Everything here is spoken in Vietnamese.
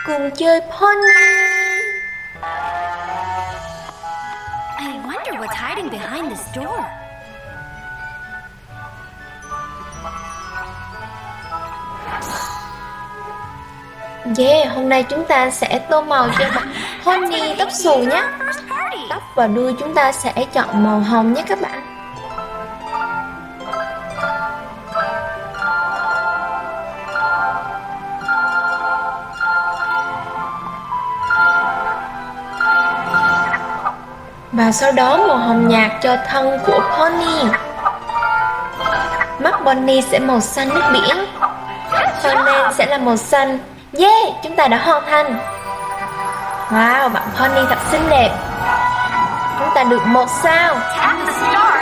cùng chơi pony. I wonder what's hiding behind this door. Yeah, hôm nay chúng ta sẽ tô màu cho bạn pony tóc xù nhé. First party. Tóc và đuôi chúng ta sẽ chọn màu hồng nhé các bạn. Và sau đó màu hồng nhạt cho thân của pony. Mắt Bonnie sẽ màu xanh nước biển. Phần nền sẽ là màu xanh. Yeah, chúng ta đã hoàn thành. Wow, bạn pony thật xinh đẹp. Chúng ta được 1 sao. Tap the star